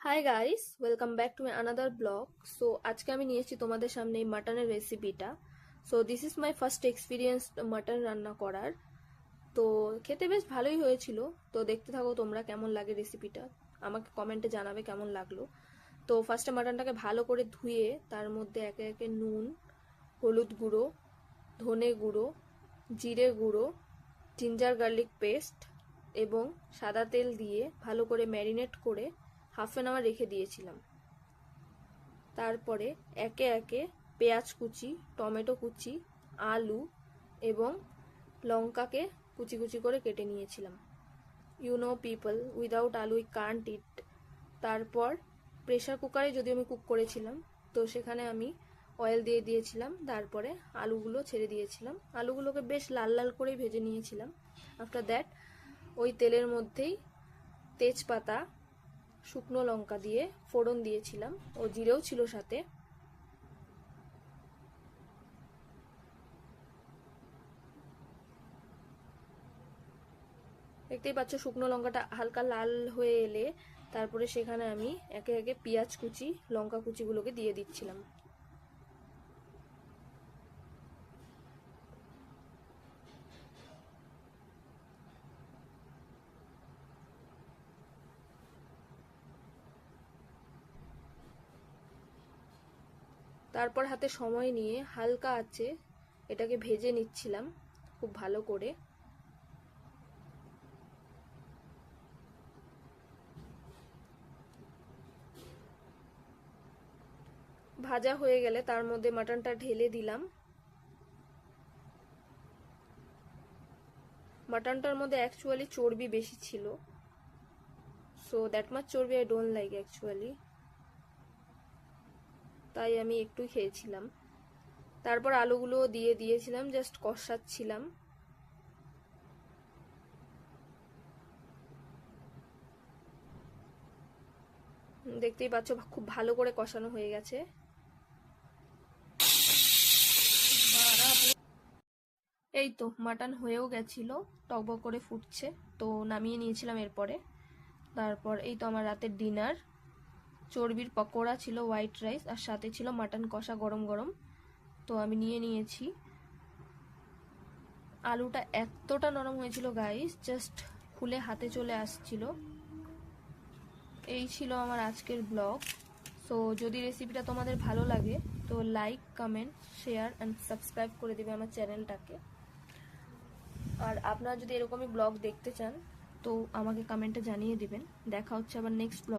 Hi guys, welcome back to my another blog. So আজকে আমি নিয়ে এসেছি তোমাদের সামনে এই মাটনের রেসিপিটা। So this is my first experience mutton রান্না করার। তো খেতে বেশ ভালোই হয়েছিল। তো দেখতে থাকো তোমরা কেমন লাগে রেসিপিটা, আমাকে কমেন্টে জানাবে কেমন লাগলো। তো ফার্স্টে মাটনটাকে ভালো করে ধুয়ে তার মধ্যে একে একে নুন, হলুদ গুঁড়ো, ধনে গুঁড়ো, জিরে গুঁড়ো, জিঞ্জার গার্লিক পেস্ট এবং সাদা তেল দিয়ে ভালো করে ম্যারিনেট করে হাফ অ্যান আওয়ার রেখে দিয়েছিলাম। তারপরে একে একে পেঁয়াজ কুচি, টমেটো কুচি, আলু এবং লঙ্কাকে কুচি কুচি করে কেটে নিয়েছিলাম। ইউ নো পিপল, উইদাউট আলু উই কান্ট ইট। তারপর প্রেশার কুকারে যদি আমি কুক করেছিলাম, তো সেখানে আমি অয়েল দিয়ে দিয়েছিলাম। তারপরে আলুগুলো ছেড়ে দিয়েছিলাম, আলুগুলোকে বেশ লাল লাল করে ভেজে নিয়েছিলাম। আফটার দ্যাট ওই তেলের মধ্যেই তেজপাতা, শুকনো লঙ্কা দিয়ে ফোড়ন দিয়েছিলাম, ও জিরেও ছিল সাথে। দেখতেই পাচ্ছ শুকনো লঙ্কাটা হালকা লাল হয়ে এলে তারপরে সেখানে আমি একে একে পেঁয়াজ কুচি, লঙ্কা কুচিগুলোকে দিয়ে দিচ্ছিলাম। তারপর হাতে সময় নিয়ে হালকা আঁচে এটাকে ভেজে নিচ্ছিলাম খুব ভালো করে। ভাজা হয়ে গেলে তার মধ্যে মাটনটা ঢেলে দিলাম। মাটনটার মধ্যে অ্যাকচুয়ালি চর্বি বেশি ছিল, সো দ্যাট মাচ চর্বি আই ডোন্ট লাইক অ্যাকচুয়ালি, তাই আমি একটু খেয়েছিলাম। তারপর আলুগুলো দিয়ে দিয়েছিলাম, জাস্ট কষাচ্ছিলাম। দেখতেই পাচ্ছ খুব ভালো করে কষানো হয়ে গেছে। এই তো মাটন হয়েও গেছিল, টকবক করে ফুটছে, তো নামিয়ে নিয়েছিলাম এরপরে। তারপর এই তো আমার রাতের ডিনার, চর্বির পকোড়া ছিল, হোয়াইট রাইস, আর সাথে ছিল মাটন কষা গরম গরম। তো আমি নিয়ে নিয়েছি। আলুটা এতটা নরম হয়েছিল গাইস, জাস্ট খুলে হাতে চলে আসছিল। এই ছিল আমার আজকের ব্লগ। সো যদি রেসিপিটা তোমাদের ভালো লাগে তো like, comment, share and subscribe করে দেবে আমার চ্যানেলটাকে। আর আপনারা যদি এরকমই ব্লগ দেখতে চান তো আমাকে কমেন্টে জানিয়ে দিবেন। দেখা হচ্ছে আবার নেক্সট ব্লগ।